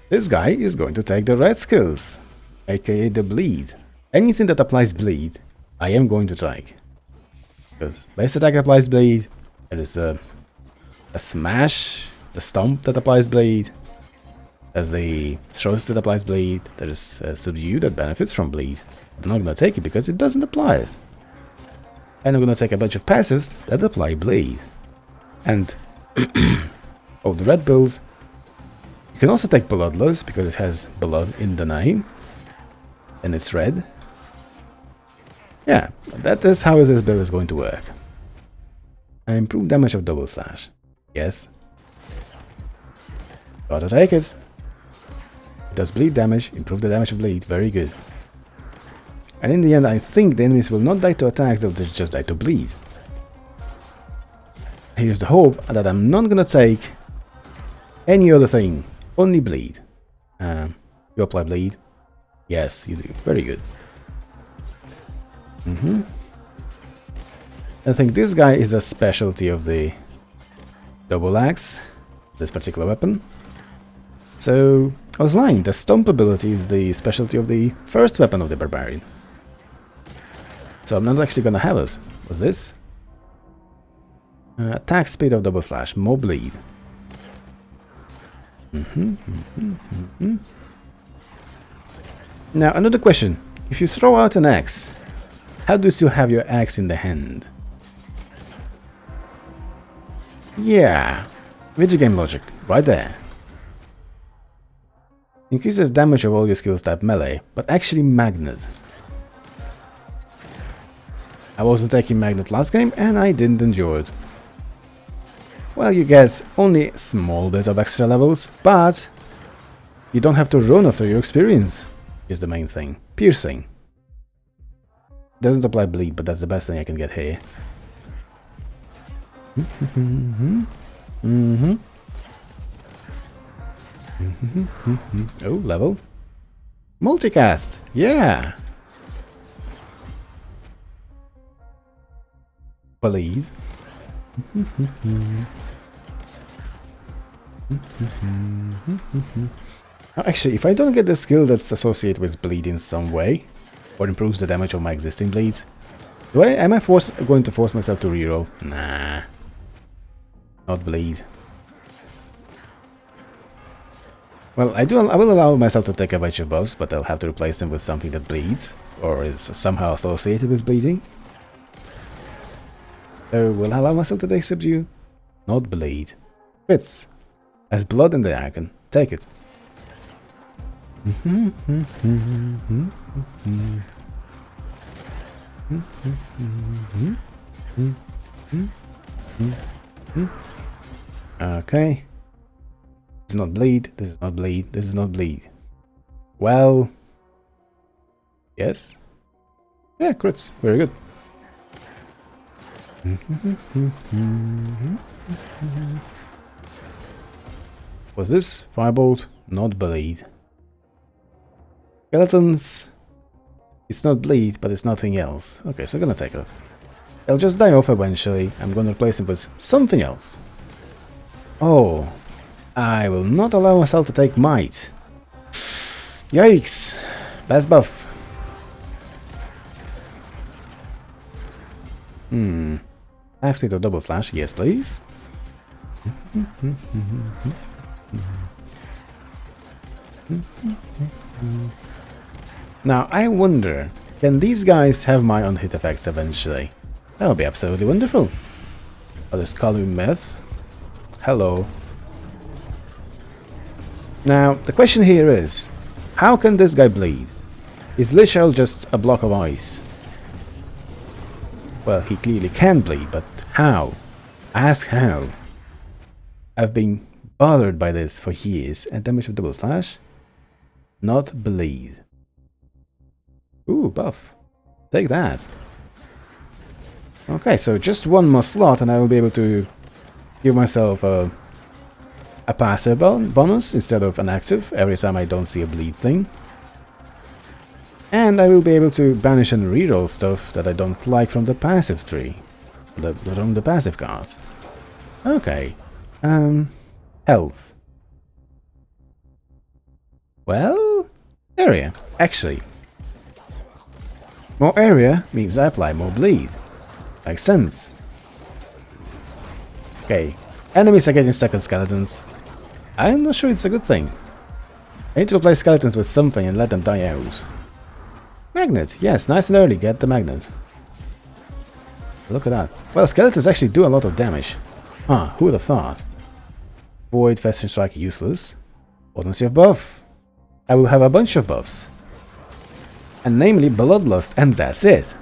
This guy is going to take the red skills, aka the bleed. Anything that applies bleed, I am going to take. Because base attack applies bleed, there is a smash, the stomp that applies bleed, there's the thrust that applies bleed, there's a subdue that benefits from bleed. I'm not going to take it because it doesn't apply it. And I'm going to take a bunch of passives that apply bleed. And oh, the red bills. You can also take bloodless because it has blood in the name. And it's red. Yeah, that is how this build is going to work. Improved damage of double slash. Yes. Gotta take it. It does bleed damage, improve the damage of bleed, very good. And in the end, I think the enemies will not die to attacks, they'll just die to bleed. Here's the hope that I'm not gonna take any other thing, only bleed. You apply bleed? Yes, you do. Very good. I think this guy is a specialty of the double axe, this particular weapon. So, I was lying, the stomp ability is the specialty of the first weapon of the barbarian. So I'm not actually gonna have it. What's this? Attack speed of double slash, more bleed. Now, another question. If you throw out an axe, how do you still have your axe in the hand? Yeah, video game logic, right there. Increases damage of all your skills type melee, but actually magnet. I wasn't taking magnet last game and I didn't enjoy it. Well, you get only a small bit of extra levels, but you don't have to run after your experience, is the main thing. Piercing. Doesn't apply bleed, but that's the best thing I can get here. Oh, level. Multicast, yeah. Bleed. Actually, if I don't get the skill that's associated with bleed in some way, or improves the damage of my existing bleeds, am I going to force myself to reroll? Nah. Not bleed. Well, I will allow myself to take a bunch of buffs, but I'll have to replace them with something that bleeds, or is somehow associated with bleeding. So, will I allow myself to take subdue? Not bleed. Fits. Has blood in the icon. Take it. Okay. This is not bleed. This is not bleed. This is not bleed. Well. Yes. Yeah, crits. Very good. Was this firebolt? Not bleed. Skeletons. It's not bleed, but it's nothing else. Okay, so I'm gonna take it. They'll just die off eventually. I'm gonna replace them with something else. Oh. I will not allow myself to take might. Yikes. Best buff. Attack speed or double slash, yes please. Now I wonder, can these guys have my on-hit effects eventually? That would be absolutely wonderful. Oh, there's Kalu Myth. Hello. Now, the question here is, how can this guy bleed? Is Lishel just a block of ice? Well, he clearly can bleed, but how? Ask how. I've been bothered by this for years, and damage with double slash? Not bleed. Ooh, buff. Take that. Okay, so just one more slot and I will be able to give myself a passive bonus instead of an active every time I don't see a bleed thing. And I will be able to banish and reroll stuff that I don't like from the passive tree. From the passive cards. Okay. Health. Well, area. Actually, more area means I apply more bleed. Makes sense. Okay, enemies are getting stuck on skeletons. I'm not sure it's a good thing. I need to replace skeletons with something and let them die out. Magnet, yes, nice and early, get the magnet. Look at that. Well, skeletons actually do a lot of damage. Huh, who would have thought? Void, Festering Strike, useless. Potency of buff. I will have a bunch of buffs. And namely Bloodlust, and that's it.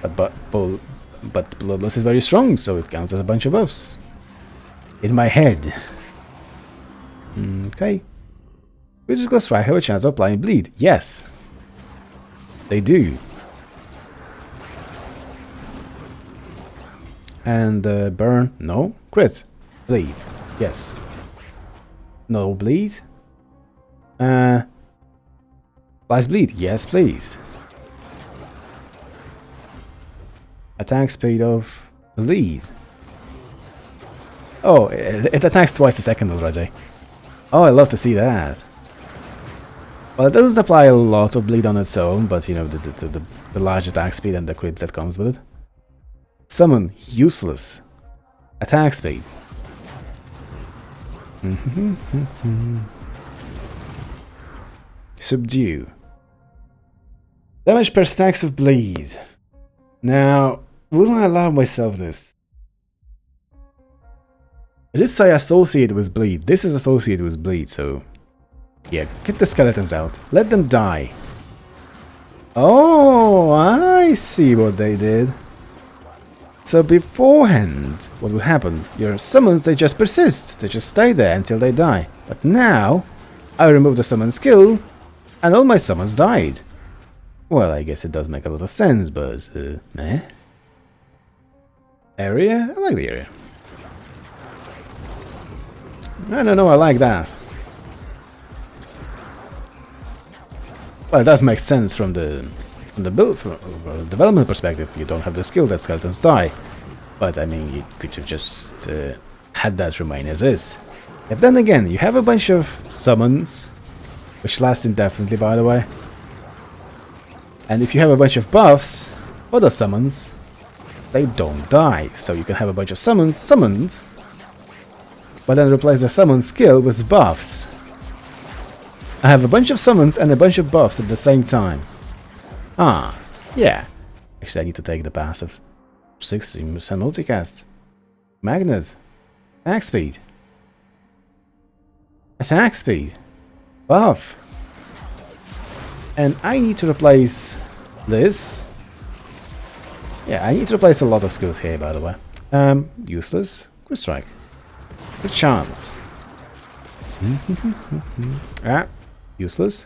But Bloodlust is very strong, so it counts as a bunch of buffs. In my head. Okay. Critical Strike have a chance of applying bleed. Yes. They do. And burn. No. Crit. Bleed. Yes. No bleed. Applies bleed. Yes, please. Attack speed of bleed. Oh, it attacks twice a second already. Oh, I love to see that. Well, it doesn't apply a lot of bleed on its own, but you know, the large attack speed and the crit that comes with it. Summon, useless. Attack speed. Subdue. Damage per stacks of bleed. Now, will I allow myself this? I did say associated with bleed. This is associated with bleed, so... yeah, get the skeletons out. Let them die. Oh, I see what they did. So beforehand, what would happen? Your summons, they just persist. They just stay there until they die. But now, I remove the summon skill, and all my summons died. Well, I guess it does make a lot of sense, but... eh? Area? I like the area. No, I like that. Well, it does make sense from the development perspective. You don't have the skill that skeletons die. But, I mean, you could have just had that remain as is. But then again, you have a bunch of summons, which last indefinitely, by the way. And if you have a bunch of buffs, other summons, they don't die. So you can have a bunch of summons summoned, but then replace the summon skill with buffs. I have a bunch of summons and a bunch of buffs at the same time. Ah, yeah. Actually, I need to take the passives. 60% multicast. Magnet. Attack speed. Attack speed. Buff. And I need to replace this. Yeah, I need to replace a lot of skills here, by the way. Useless. Quick strike. Good chance. Ah, useless.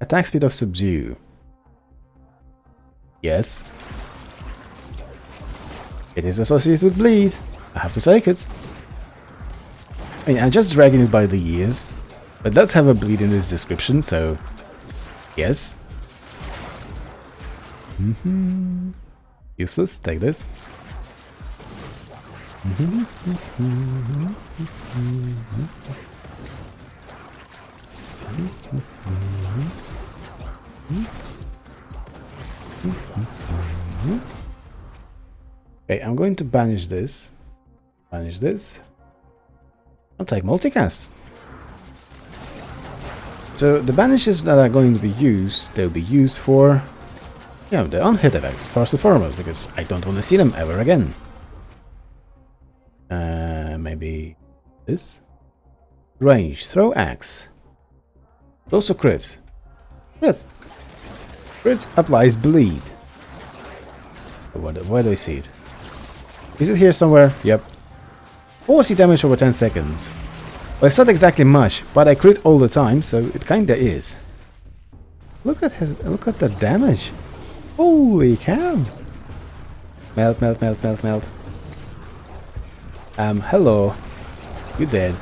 Attack speed of subdue. Yes. It is associated with bleed. I have to take it. I mean, I'm just dragging it by the ears. But it does have a bleed in its description, so... yes. Useless, take this. Okay, I'm going to banish this. Banish this. I'll take multicast. So the banishes that are going to be used, they'll be used for, you know, the unhit effects, first and foremost, because I don't want to see them ever again. Maybe this? Range, throw axe. Also crit. Crit. Crit applies bleed. Where do I see it? Is it here somewhere? Yep. 40 damage over 10 seconds. Well, it's not exactly much, but I crit all the time, so it kinda is. Look at the damage. Holy cow. Melt, melt, melt, melt, melt. Hello. You dead.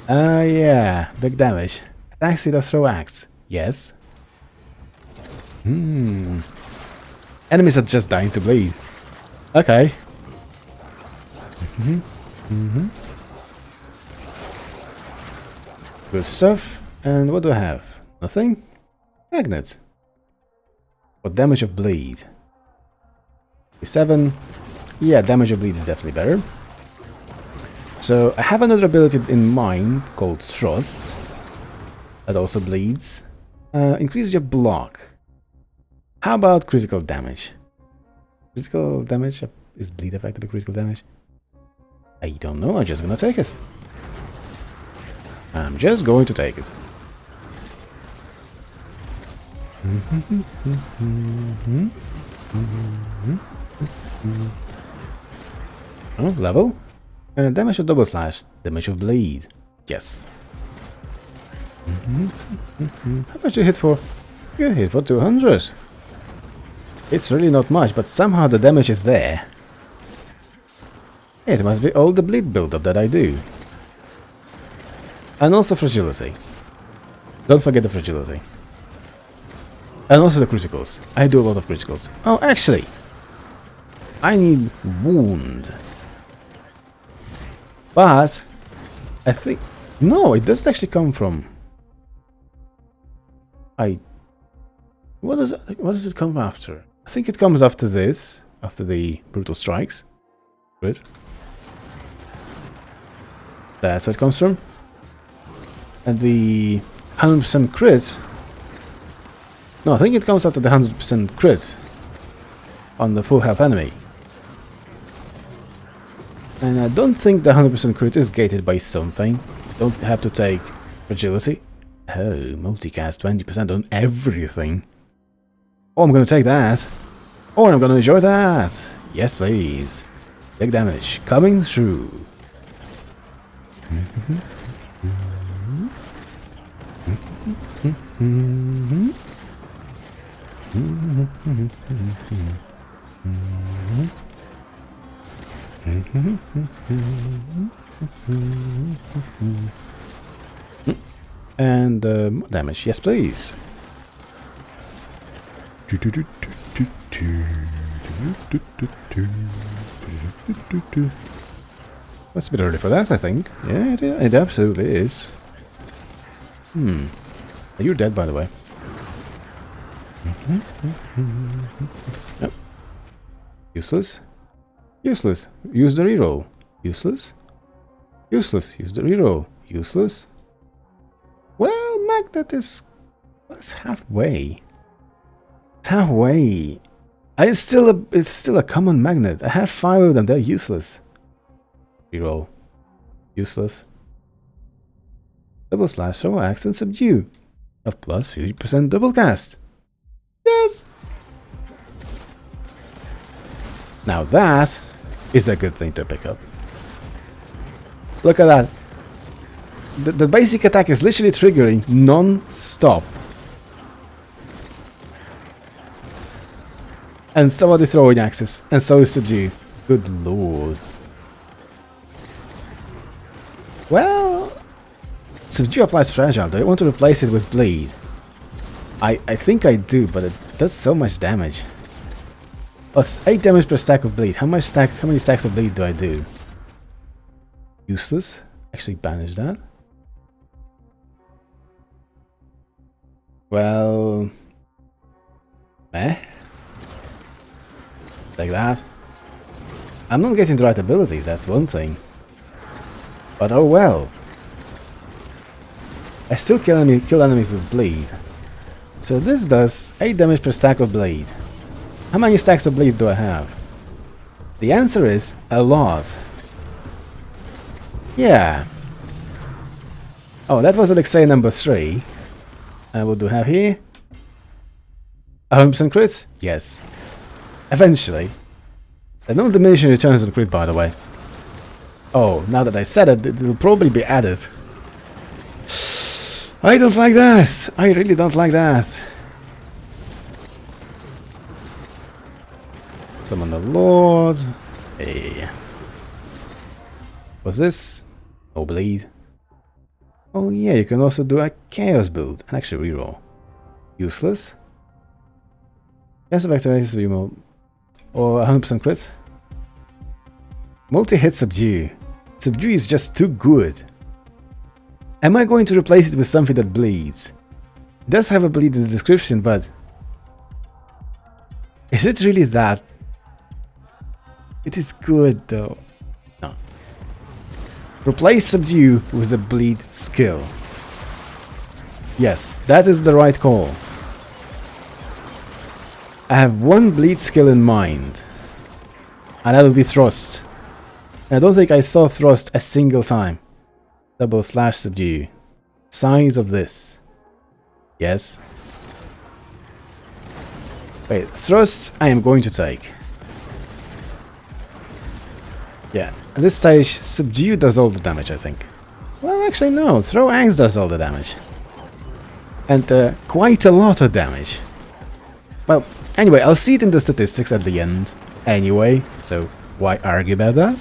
Yeah, big damage. Attack speed of throw axe. Yes. Enemies are just dying to bleed. Good stuff. And what do I have? Nothing? Magnet. What damage of bleed? 7. Yeah, damage of bleed is definitely better. So I have another ability in mind called Thrust. That also bleeds. Increases your block. How about critical damage? Critical damage? Is bleed affected by critical damage? I don't know, I'm just gonna take it. I'm just going to take it. Oh, level. Damage of double slash. Damage of bleed. Yes. How much do you hit for? You hit for 200. It's really not much, but somehow the damage is there. It must be all the bleed build-up that I do. And also fragility. Don't forget the fragility. And also the criticals. I do a lot of criticals. Oh, actually, I need wound. But I think no, it doesn't actually come from. What does it come after? I think it comes after this, after the brutal strikes. Good. That's where it comes from. And the 100% crit. No, I think it comes after the 100% crit on the full health enemy. And I don't think the 100% crit is gated by something. Don't have to take fragility. Oh, multicast 20% on everything. Oh, I'm gonna take that. Oh, I'm gonna enjoy that. Yes, please. Big damage coming through. And more damage, yes please. That's a bit early for that, I think. Yeah, it absolutely is. You're dead, by the way. Yep. Useless. Useless. Use the reroll. Useless. Useless. Use the reroll. Useless. Well, magnet is halfway. Halfway. And it's still a common magnet. I have 5 of them. They're useless. Reroll. Useless. Double slash, throw axe, and subdue. Of plus 50% double cast. Yes. Now that is a good thing to pick up. Look at that. The basic attack is literally triggering non-stop. And somebody throwing axes. And so is subdue. Good lord. Well, subdue applies fragile. Do I want to replace it with bleed? I think I do, but it does so much damage. Plus 8 damage per stack of bleed. How many stacks of bleed do I do? Useless. Actually banish that. Well, like that. I'm not getting the right abilities, that's one thing. But oh well. I still kill enemies with bleed. So this does 8 damage per stack of bleed. How many stacks of bleed do I have? The answer is a lot. Yeah. Oh, that was Alexei number 3. And what do we have here? 100% crit? Yes. Eventually. There's no diminishing returns on crit, by the way. Oh, now that I said it, it'll probably be added. I don't like that. I really don't like that. Summon the Lord. Hey. What's this? No bleed. Oh yeah, you can also do a chaos build and actually reroll. Useless. Passive activation remote. Or 100% crit. Multi-hit subdue. Subdue is just too good. Am I going to replace it with something that bleeds? It does have a bleed in the description, but is it really that? It is good though. No. Replace subdue with a bleed skill. Yes, that is the right call. I have one bleed skill in mind, and that will be thrust. I don't think I saw thrust a single time. Double slash subdue. Size of this. Yes. Wait, thrust I am going to take. Yeah, at this stage, subdue does all the damage, I think. Well, actually no, throw axe does all the damage. And quite a lot of damage. Well, anyway, I'll see it in the statistics at the end. Anyway, so why argue about that?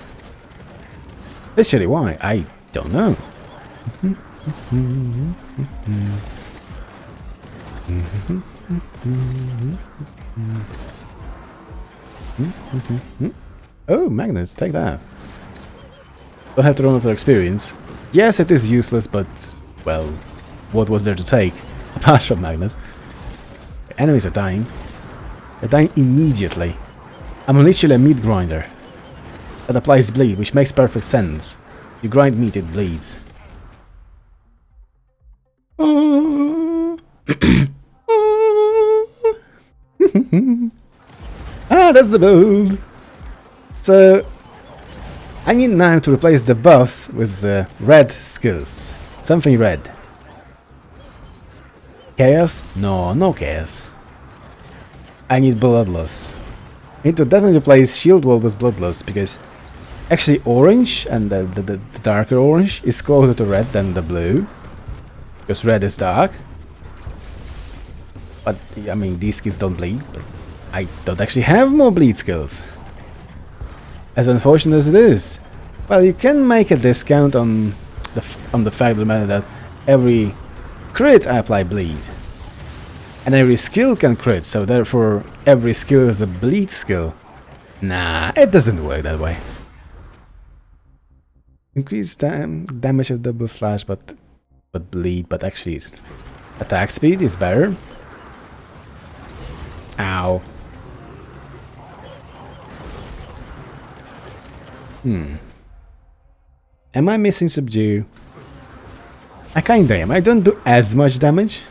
Literally, why? I don't know. Oh, magnets, take that. Don't have to run out of experience. Yes, it is useless, but, well, what was there to take? Apart from magnets. Enemies are dying. They're dying immediately. I'm literally a meat grinder. That applies bleed, which makes perfect sense. You grind meat, it bleeds. Ah, that's the build! So, I need now to replace the buffs with red skills. Something red. Chaos? No, no chaos. I need bloodless. I need to definitely replace shield wall with bloodless, because actually orange, and the darker orange, is closer to red than the blue. Because red is dark. But, I mean, these skills don't bleed, but I don't actually have more bleed skills. As unfortunate as it is. Well, you can make a discount on the fact of the matter that every crit I apply bleed. And every skill can crit, so therefore every skill is a bleed skill. Nah, it doesn't work that way. Increase damage of double slash, but bleed, but actually attack speed is better. Ow. Am I missing subdue? I kinda am. I don't do as much damage,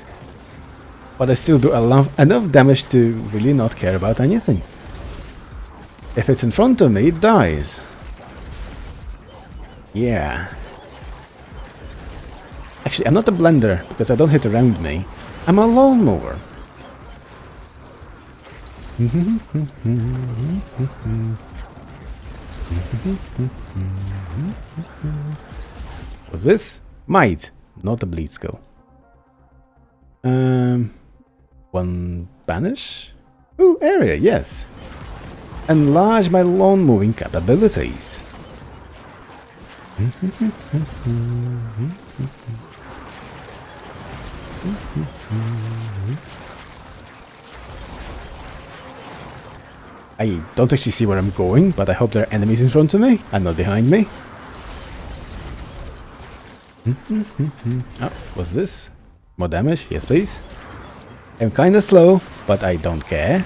but I still do enough damage to really not care about anything. If it's in front of me, it dies. Yeah. Actually, I'm not a blender, because I don't hit around me. I'm a lawnmower. What's this? Might, not a bleed skill. One banish? Ooh, area, yes. Enlarge my lawn moving capabilities. I don't actually see where I'm going, but I hope there are enemies in front of me and not behind me. Oh, what's this? More damage? Yes, please. I'm kinda slow, but I don't care.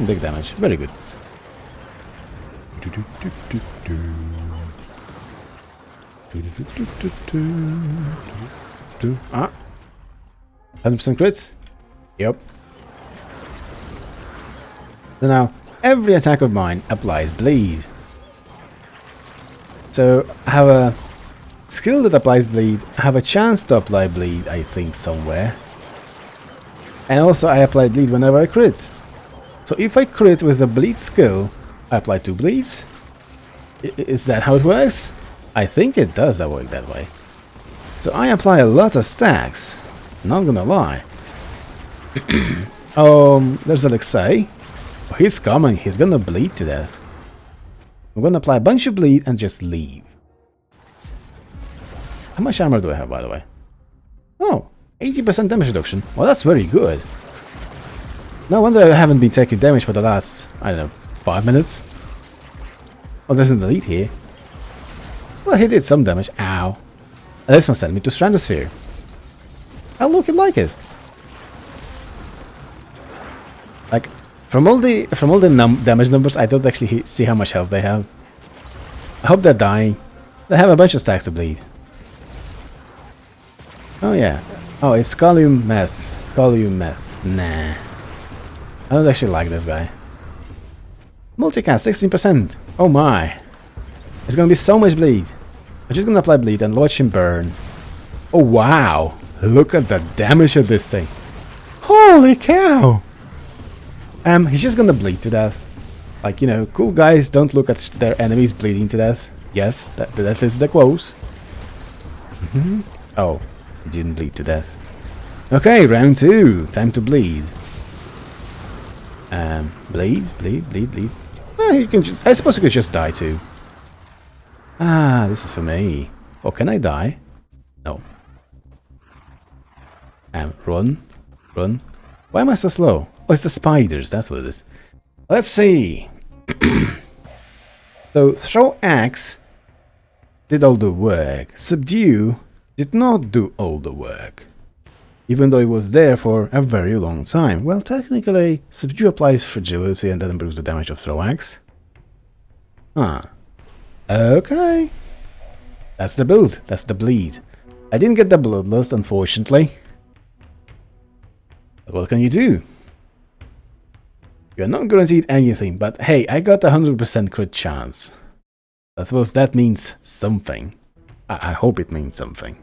Big damage, very good. Ah, 100% crits? Yep. So now, every attack of mine applies bleed. So, I have a skill that applies bleed, I have a chance to apply bleed, I think, somewhere. And also, I apply bleed whenever I crit. So, if I crit with a bleed skill, I apply 2 bleeds? Is that how it works? I think it does work that way. So, I apply a lot of stacks. Not gonna lie. There's Alexei. Oh, he's coming, he's gonna bleed to death. I'm gonna apply a bunch of bleed and just leave. How much armor do I have, by the way? Oh, 80% damage reduction. Well, that's very good. No wonder I haven't been taking damage for the last, I don't know, 5 minutes. Oh, there's an elite here. Well, he did some damage. Ow. And this one sent me to Stratosphere. I look like it. Like, from all the damage numbers, I don't actually see how much health they have. I hope they're dying. They have a bunch of stacks to bleed. Oh yeah. Oh, it's column meth. Column meth. Nah. I don't actually like this guy. Multicast 16%. Oh my. It's gonna be so much bleed. I'm just gonna apply bleed and watch him burn. Oh wow. Look at the damage of this thing. Holy cow. He's just gonna bleed to death. Like, you know, cool guys don't look at their enemies bleeding to death. Yes, that is the quote. Oh, he didn't bleed to death. Okay, round 2. Time to bleed. Bleed. Well, you can just, I suppose you could just die too. Ah, this is for me. Oh, can I die? No. Run. Why am I so slow? Oh, it's the spiders, that's what it is. Let's see. So, throw axe did all the work. Subdue did not do all the work. Even though it was there for a very long time. Well, technically, subdue applies fragility and that improves the damage of throw axe. Huh. Okay. That's the build. That's the bleed. I didn't get the bloodlust, unfortunately. But what can you do? You're not guaranteed anything, but hey, I got a 100% crit chance. I suppose that means something. I hope it means something.